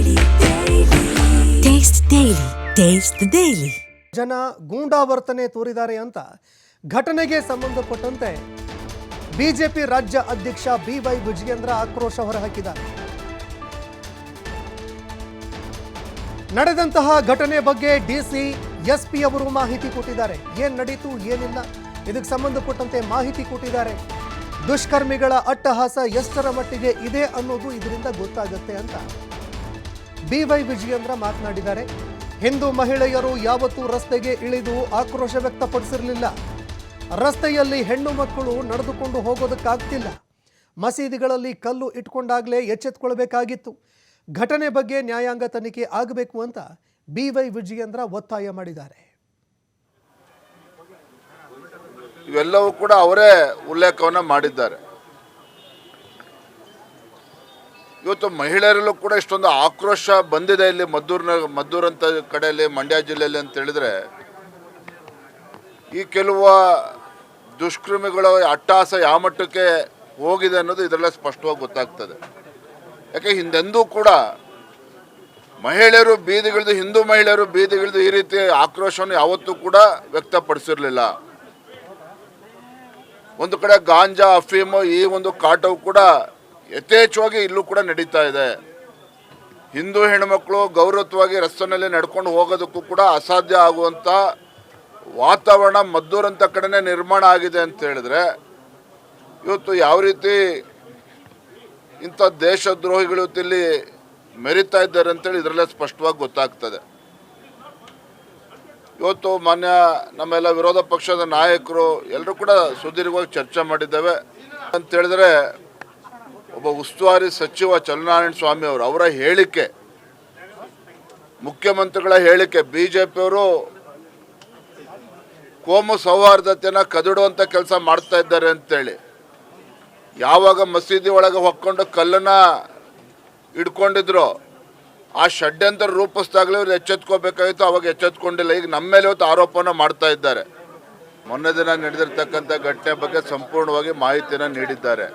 Taste Daily. Taste the Daily. ಜನ ಗೂಂಡಾವರ್ತನೆ ತೋರಿದ್ದಾರೆ ಅಂತ ಘಟನೆಗೆ ಸಂಬಂಧಪಟ್ಟಂತೆ ಬಿಜೆಪಿ ರಾಜ್ಯ ಅಧ್ಯಕ್ಷ ಬಿವೈ ವಿಜಯೇಂದ್ರ ಆಕ್ರೋಶ ಹೊರಹಾಕಿದ್ದಾರೆ. ನಡೆದಂತಹ ಘಟನೆ ಬಗ್ಗೆ ಡಿಸಿ ಎಸ್ಪಿ ಅವರು ಮಾಹಿತಿ ಕೊಟ್ಟಿದ್ದಾರೆ. ಏನ್ ನಡೀತು ಏನಿಲ್ಲ ಇದಕ್ಕೆ ಸಂಬಂಧಪಟ್ಟಂತೆ ಮಾಹಿತಿ ಕೊಟ್ಟಿದ್ದಾರೆ. ದುಷ್ಕರ್ಮಿಗಳ ಅಟ್ಟಹಾಸ ಎಷ್ಟರ ಮಟ್ಟಿಗೆ ಇದೆ ಅನ್ನೋದು ಇದರಿಂದ ಗೊತ್ತಾಗುತ್ತೆ ಅಂತ ಬಿವೈ ವಿಜಯೇಂದ್ರ ಮಾತನಾಡಿದ್ದಾರೆ. ಹಿಂದೂ ಮಹಿಳೆಯರು ಯಾವತ್ತೂ ರಸ್ತೆಗೆ ಇಳಿದು ಆಕ್ರೋಶ ವ್ಯಕ್ತಪಡಿಸಿರಲಿಲ್ಲ. ರಸ್ತೆಯಲ್ಲಿ ಹೆಣ್ಣು ಮಕ್ಕಳು ನಡೆದುಕೊಂಡು ಹೋಗೋದಕ್ಕಾಗ್ತಿಲ್ಲ. ಮಸೀದಿಗಳಲ್ಲಿ ಕಲ್ಲು ಇಟ್ಕೊಂಡಾಗಲೇ ಎಚ್ಚೆತ್ತುಕೊಳ್ಬೇಕಾಗಿತ್ತು. ಘಟನೆ ಬಗ್ಗೆ ನ್ಯಾಯಾಂಗ ತನಿಖೆ ಆಗಬೇಕು ಅಂತ ಬಿವೈ ವಿಜಯೇಂದ್ರ ಒತ್ತಾಯ ಮಾಡಿದ್ದಾರೆ. ಇವೆಲ್ಲವೂ ಕೂಡ ಅವರೇ ಉಲ್ಲೇಖವನ್ನು ಮಾಡಿದ್ದಾರೆ. ಇವತ್ತು ಮಹಿಳೆಯರಲ್ಲೂ ಕೂಡ ಇಷ್ಟೊಂದು ಆಕ್ರೋಶ ಬಂದಿದೆ ಇಲ್ಲಿ ಮದ್ದೂರು ಅಂತ ಕಡೆಯಲ್ಲಿ, ಮಂಡ್ಯ ಜಿಲ್ಲೆಯಲ್ಲಿ ಅಂತ ಹೇಳಿದ್ರೆ, ಈ ಕೆಲವು ದುಷ್ಕರ್ಮಿಗಳ ಅಟ್ಟಹಾಸ ಯಾವ ಮಟ್ಟಕ್ಕೆ ಹೋಗಿದೆ ಅನ್ನೋದು ಇದರಲ್ಲೇ ಸ್ಪಷ್ಟವಾಗಿ ಗೊತ್ತಾಗ್ತದೆ. ಯಾಕೆ ಹಿಂದೆಂದೂ ಕೂಡ ಹಿಂದೂ ಮಹಿಳೆಯರು ಬೀದಿಗಿಳಿದು ಈ ರೀತಿ ಆಕ್ರೋಶವನ್ನು ಯಾವತ್ತೂ ಕೂಡ ವ್ಯಕ್ತಪಡಿಸಿರಲಿಲ್ಲ. ಒಂದು ಕಡೆ ಗಾಂಜಾ, ಅಫೀಮು ಈ ಒಂದು ಕಾಟವು ಕೂಡ ಯಥೇಚ್ಛವಾಗಿ ಇಲ್ಲೂ ಕೂಡ ನಡೀತಾ ಇದೆ. ಹಿಂದೂ ಹೆಣ್ಮಕ್ಳು ಗೌರವವಾಗಿ ರಸ್ತೆಯಲ್ಲಿ ನಡ್ಕೊಂಡು ಹೋಗೋದಕ್ಕೂ ಕೂಡ ಅಸಾಧ್ಯ ಆಗುವಂಥ ವಾತಾವರಣ ಮದ್ದೂರಂಥ ಕಡೆನೇ ನಿರ್ಮಾಣ ಆಗಿದೆ ಅಂತ ಹೇಳಿದ್ರೆ, ಇವತ್ತು ಯಾವ ರೀತಿ ಇಂಥ ದೇಶದ್ರೋಹಿಗಳು ಇಲ್ಲಿ ಮೆರಿತಾ ಇದ್ದಾರೆ ಅಂತೇಳಿ ಇದರಲ್ಲೇ ಸ್ಪಷ್ಟವಾಗಿ ಗೊತ್ತಾಗ್ತದೆ. ಇವತ್ತು ಮಾನ್ಯ ನಮ್ಮೆಲ್ಲ ವಿರೋಧ ಪಕ್ಷದ ನಾಯಕರು ಎಲ್ಲರೂ ಕೂಡ ಸುದೀರ್ಘವಾಗಿ ಚರ್ಚೆ ಮಾಡಿದ್ದೇವೆ ಅಂತ ಹೇಳಿದ್ರೆ, ಒಬ್ಬ ಉಸ್ತುವಾರಿ ಸಚಿವ ಚಲನಾರಾಯಣ ಸ್ವಾಮಿ ಅವರ ಹೇಳಿಕೆ, ಮುಖ್ಯಮಂತ್ರಿಗಳ ಹೇಳಿಕೆ, ಬಿಜೆಪಿಯವರು ಕೋಮು ಸೌಹಾರ್ದತೆಯನ್ನು ಕದಡುವಂಥ ಕೆಲಸ ಮಾಡ್ತಾ ಇದ್ದಾರೆ ಅಂತೇಳಿ, ಯಾವಾಗ ಮಸೀದಿ ಒಳಗೆ ಹೊಕ್ಕೊಂಡು ಕಲ್ಲನ್ನ ಹಿಡ್ಕೊಂಡಿದ್ರು ಆ ಷಡ್ಯಂತ್ರ ರೂಪಿಸಿದಾಗಲೇ ಇವ್ರು ಎಚ್ಚೆತ್ಕೋಬೇಕಾಗಿತ್ತು, ಅವಾಗ ಎಚ್ಚೆತ್ಕೊಂಡಿಲ್ಲ. ಈಗ ನಮ್ಮ ಮೇಲೆ ಇವತ್ತು ಆರೋಪನ ಮಾಡ್ತಾ ಇದ್ದಾರೆ. ಮೊನ್ನೆ ದಿನ ನಡೆದಿರ್ತಕ್ಕಂಥ ಘಟನೆ ಬಗ್ಗೆ ಸಂಪೂರ್ಣವಾಗಿ ಮಾಹಿತಿಯನ್ನು ನೀಡಿದ್ದಾರೆ.